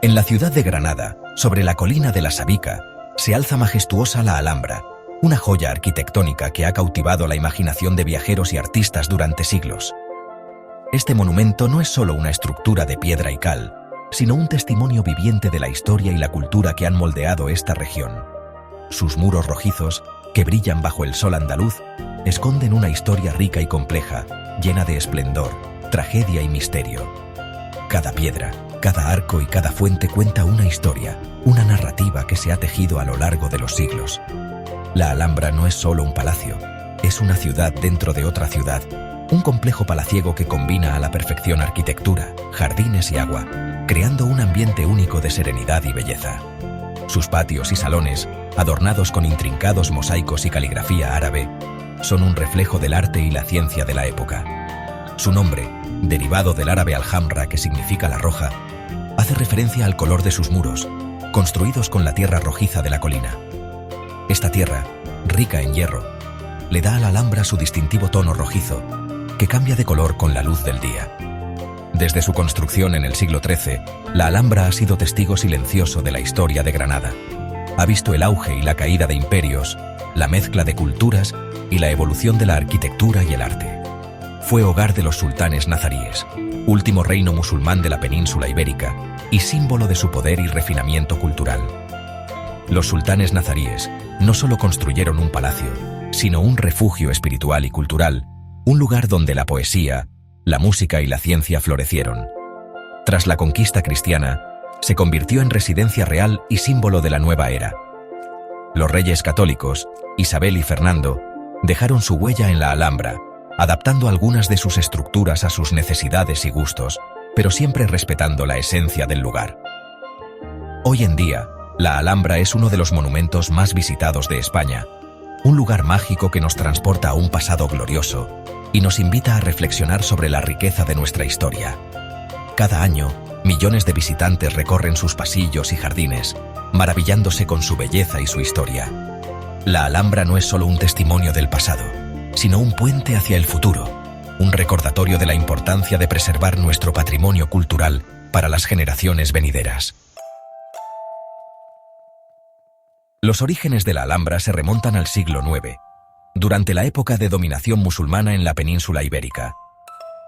En la ciudad de Granada, sobre la colina de la Sabica, se alza majestuosa la Alhambra, una joya arquitectónica que ha cautivado la imaginación de viajeros y artistas durante siglos. Este monumento no es solo una estructura de piedra y cal, sino un testimonio viviente de la historia y la cultura que han moldeado esta región. Sus muros rojizos, que brillan bajo el sol andaluz, esconden una historia rica y compleja, llena de esplendor, tragedia y misterio. Cada piedra, cada arco y cada fuente cuenta una historia, una narrativa que se ha tejido a lo largo de los siglos. La Alhambra no es solo un palacio, es una ciudad dentro de otra ciudad, un complejo palaciego que combina a la perfección arquitectura, jardines y agua, creando un ambiente único de serenidad y belleza. Sus patios y salones, adornados con intrincados mosaicos y caligrafía árabe, son un reflejo del arte y la ciencia de la época. Su nombre, derivado del árabe al-Hamra, que significa la roja, hace referencia al color de sus muros, construidos con la tierra rojiza de la colina. Esta tierra, rica en hierro, le da a la Alhambra su distintivo tono rojizo, que cambia de color con la luz del día. Desde su construcción en el siglo XIII, la Alhambra ha sido testigo silencioso de la historia de Granada. Ha visto el auge y la caída de imperios, la mezcla de culturas y la evolución de la arquitectura y el arte. Fue hogar de los sultanes nazaríes, último reino musulmán de la península ibérica y símbolo de su poder y refinamiento cultural. Los sultanes nazaríes no solo construyeron un palacio, sino un refugio espiritual y cultural, un lugar donde la poesía, la música y la ciencia florecieron. Tras la conquista cristiana, se convirtió en residencia real y símbolo de la nueva era. Los reyes católicos, Isabel y Fernando, dejaron su huella en la Alhambra, adaptando algunas de sus estructuras a sus necesidades y gustos, pero siempre respetando la esencia del lugar. Hoy en día, la Alhambra es uno de los monumentos más visitados de España, un lugar mágico que nos transporta a un pasado glorioso y nos invita a reflexionar sobre la riqueza de nuestra historia. Cada año, millones de visitantes recorren sus pasillos y jardines, maravillándose con su belleza y su historia. La Alhambra no es solo un testimonio del pasado, sino un puente hacia el futuro, un recordatorio de la importancia de preservar nuestro patrimonio cultural para las generaciones venideras. Los orígenes de la Alhambra se remontan al siglo IX, durante la época de dominación musulmana en la península ibérica.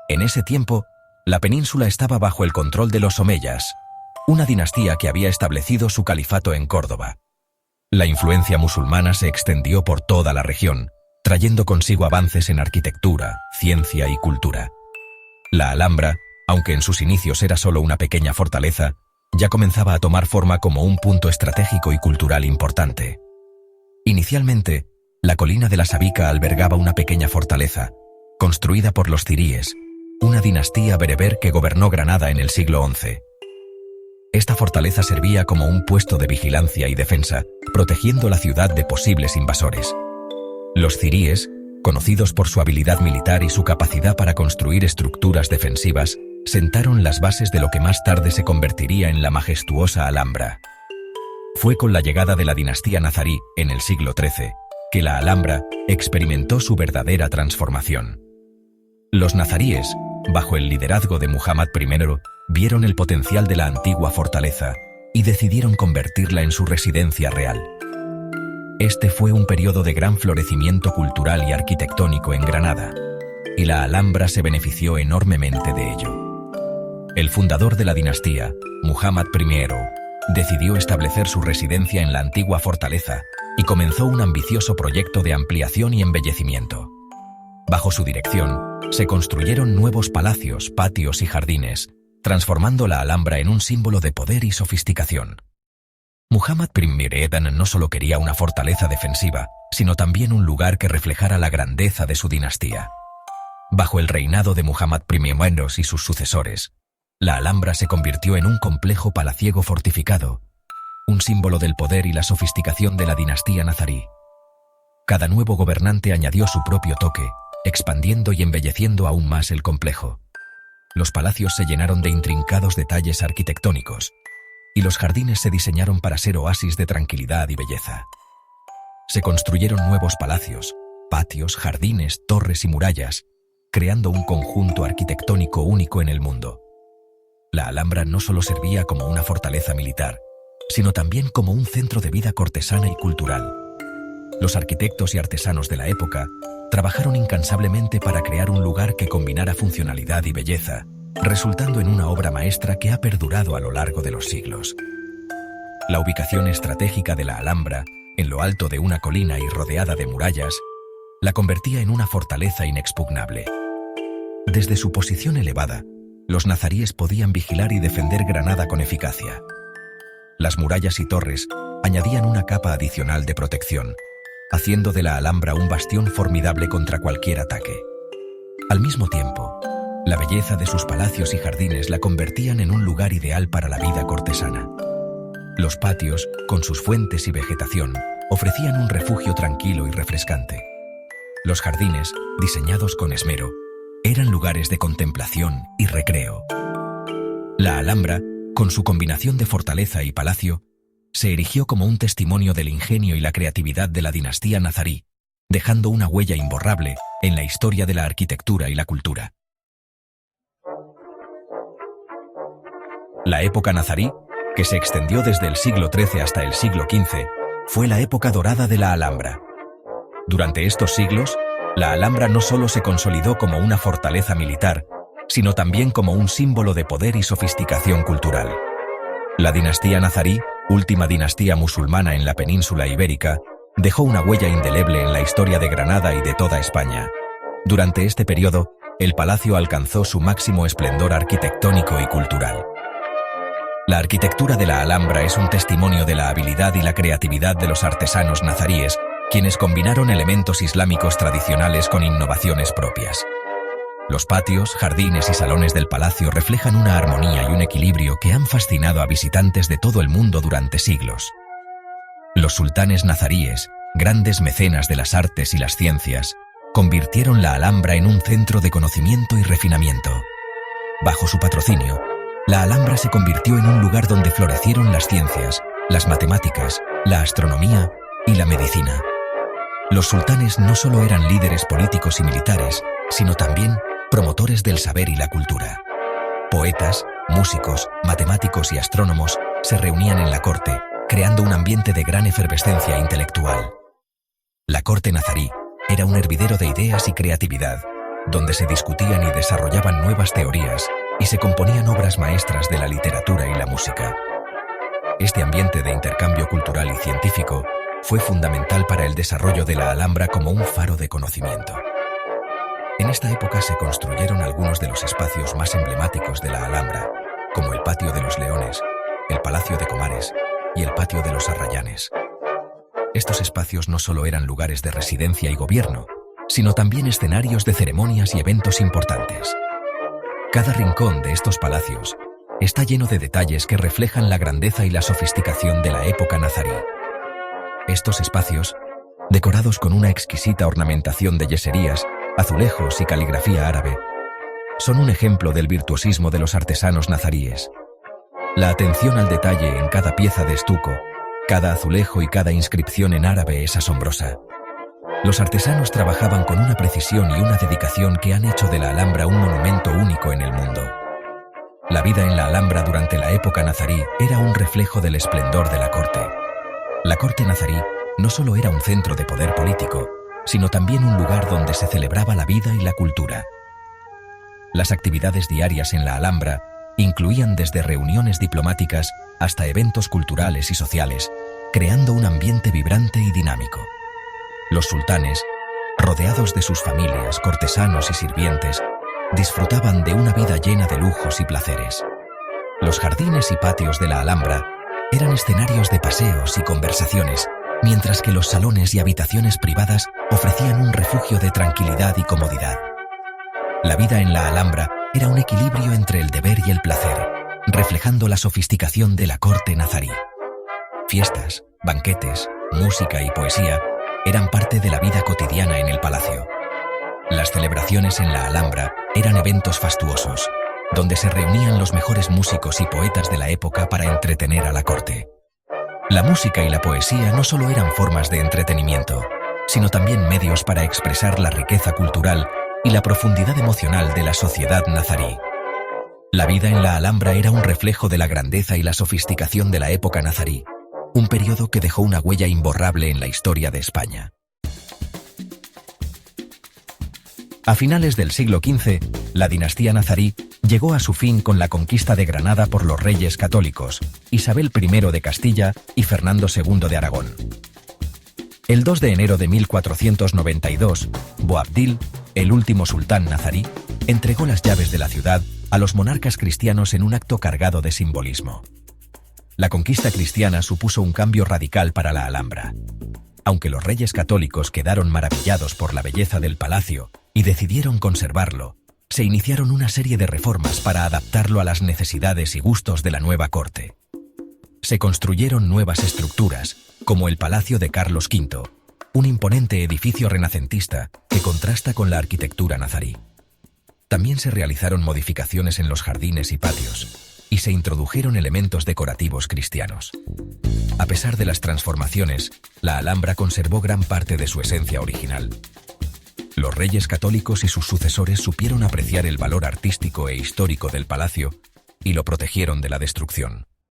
En ese tiempo, la península estaba bajo el control de los omeyas, una dinastía que había establecido su califato en Córdoba. La influencia musulmana se extendió por toda la región, trayendo consigo avances en arquitectura, ciencia y cultura. La Alhambra, aunque en sus inicios era solo una pequeña fortaleza, ya comenzaba a tomar forma como un punto estratégico y cultural importante. Inicialmente, la colina de la Sabica albergaba una pequeña fortaleza, construida por los ziríes, una dinastía bereber que gobernó Granada en el siglo XI. Esta fortaleza servía como un puesto de vigilancia y defensa, protegiendo la ciudad de posibles invasores. Los ziríes, conocidos por su habilidad militar y su capacidad para construir estructuras defensivas, sentaron las bases de lo que más tarde se convertiría en la majestuosa Alhambra. Fue con la llegada de la dinastía nazarí, en el siglo XIII, que la Alhambra experimentó su verdadera transformación. Los nazaríes, bajo el liderazgo de Muhammad I, vieron el potencial de la antigua fortaleza y decidieron convertirla en su residencia real. Este fue un periodo de gran florecimiento cultural y arquitectónico en Granada, y la Alhambra se benefició enormemente de ello. El fundador de la dinastía, Muhammad I, decidió establecer su residencia en la antigua fortaleza y comenzó un ambicioso proyecto de ampliación y embellecimiento. Bajo su dirección, se construyeron nuevos palacios, patios y jardines, transformando la Alhambra en un símbolo de poder y sofisticación. Muhammad I no solo quería una fortaleza defensiva, sino también un lugar que reflejara la grandeza de su dinastía. Bajo el reinado de Muhammad I y sus sucesores, la Alhambra se convirtió en un complejo palaciego fortificado, un símbolo del poder y la sofisticación de la dinastía nazarí. Cada nuevo gobernante añadió su propio toque, expandiendo y embelleciendo aún más el complejo. Los palacios se llenaron de intrincados detalles arquitectónicos, y los jardines se diseñaron para ser oasis de tranquilidad y belleza. Se construyeron nuevos palacios, patios, jardines, torres y murallas, creando un conjunto arquitectónico único en el mundo. La Alhambra no solo servía como una fortaleza militar, sino también como un centro de vida cortesana y cultural. Los arquitectos y artesanos de la época trabajaron incansablemente para crear un lugar que combinara funcionalidad y belleza, resultando en una obra maestra que ha perdurado a lo largo de los siglos. La ubicación estratégica de la Alhambra, en lo alto de una colina y rodeada de murallas, la convertía en una fortaleza inexpugnable. Desde su posición elevada, los nazaríes podían vigilar y defender Granada con eficacia. Las murallas y torres añadían una capa adicional de protección, haciendo de la Alhambra un bastión formidable contra cualquier ataque. Al mismo tiempo, la belleza de sus palacios y jardines la convertían en un lugar ideal para la vida cortesana. Los patios, con sus fuentes y vegetación, ofrecían un refugio tranquilo y refrescante. Los jardines, diseñados con esmero, eran lugares de contemplación y recreo. La Alhambra, con su combinación de fortaleza y palacio, se erigió como un testimonio del ingenio y la creatividad de la dinastía nazarí, dejando una huella imborrable en la historia de la arquitectura y la cultura. La época nazarí, que se extendió desde el siglo XIII hasta el siglo XV, fue la época dorada de la Alhambra. Durante estos siglos, la Alhambra no solo se consolidó como una fortaleza militar, sino también como un símbolo de poder y sofisticación cultural. La dinastía nazarí, última dinastía musulmana en la península ibérica, dejó una huella indeleble en la historia de Granada y de toda España. Durante este periodo, el palacio alcanzó su máximo esplendor arquitectónico y cultural. La arquitectura de la Alhambra es un testimonio de la habilidad y la creatividad de los artesanos nazaríes, quienes combinaron elementos islámicos tradicionales con innovaciones propias. Los patios, jardines y salones del palacio reflejan una armonía y un equilibrio que han fascinado a visitantes de todo el mundo durante siglos. Los sultanes nazaríes, grandes mecenas de las artes y las ciencias, convirtieron la Alhambra en un centro de conocimiento y refinamiento. Bajo su patrocinio, la Alhambra se convirtió en un lugar donde florecieron las ciencias, las matemáticas, la astronomía y la medicina. Los sultanes no solo eran líderes políticos y militares, sino también promotores del saber y la cultura. Poetas, músicos, matemáticos y astrónomos se reunían en la corte, creando un ambiente de gran efervescencia intelectual. La corte nazarí era un hervidero de ideas y creatividad, donde se discutían y desarrollaban nuevas teorías y se componían obras maestras de la literatura y la música. Este ambiente de intercambio cultural y científico fue fundamental para el desarrollo de la Alhambra como un faro de conocimiento. En esta época se construyeron algunos de los espacios más emblemáticos de la Alhambra, como el Patio de los Leones, el Palacio de Comares y el Patio de los Arrayanes. Estos espacios no solo eran lugares de residencia y gobierno, sino también escenarios de ceremonias y eventos importantes. Cada rincón de estos palacios está lleno de detalles que reflejan la grandeza y la sofisticación de la época nazarí. Estos espacios, decorados con una exquisita ornamentación de yeserías, azulejos y caligrafía árabe, son un ejemplo del virtuosismo de los artesanos nazaríes. La atención al detalle en cada pieza de estuco, cada azulejo y cada inscripción en árabe es asombrosa. Los artesanos trabajaban con una precisión y una dedicación que han hecho de la Alhambra un monumento único en el mundo. La vida en la Alhambra durante la época nazarí era un reflejo del esplendor de la corte. La corte nazarí no solo era un centro de poder político, sino también un lugar donde se celebraba la vida y la cultura. Las actividades diarias en la Alhambra incluían desde reuniones diplomáticas hasta eventos culturales y sociales, creando un ambiente vibrante y dinámico. Los sultanes, rodeados de sus familias, cortesanos y sirvientes, disfrutaban de una vida llena de lujos y placeres. Los jardines y patios de la Alhambra eran escenarios de paseos y conversaciones, mientras que los salones y habitaciones privadas ofrecían un refugio de tranquilidad y comodidad. La vida en la Alhambra era un equilibrio entre el deber y el placer, reflejando la sofisticación de la corte nazarí. Fiestas, banquetes, música y poesía eran parte de la vida cotidiana en el palacio. Las celebraciones en la Alhambra eran eventos fastuosos, donde se reunían los mejores músicos y poetas de la época para entretener a la corte. La música y la poesía no solo eran formas de entretenimiento, sino también medios para expresar la riqueza cultural y la profundidad emocional de la sociedad nazarí. La vida en la Alhambra era un reflejo de la grandeza y la sofisticación de la época nazarí, un periodo que dejó una huella imborrable en la historia de España. A finales del siglo XV, la dinastía nazarí llegó a su fin con la conquista de Granada por los reyes católicos, Isabel I de Castilla y Fernando II de Aragón. El 2 de enero de 1492, Boabdil, el último sultán nazarí, entregó las llaves de la ciudad a los monarcas cristianos en un acto cargado de simbolismo. La conquista cristiana supuso un cambio radical para la Alhambra. Aunque los reyes católicos quedaron maravillados por la belleza del palacio y decidieron conservarlo, se iniciaron una serie de reformas para adaptarlo a las necesidades y gustos de la nueva corte. Se construyeron nuevas estructuras, como el Palacio de Carlos V, un imponente edificio renacentista que contrasta con la arquitectura nazarí. También se realizaron modificaciones en los jardines y patios, y se introdujeron elementos decorativos cristianos. A pesar de las transformaciones, la Alhambra conservó gran parte de su esencia original. Los reyes católicos y sus sucesores supieron apreciar el valor artístico e histórico del palacio y lo protegieron de la destrucción.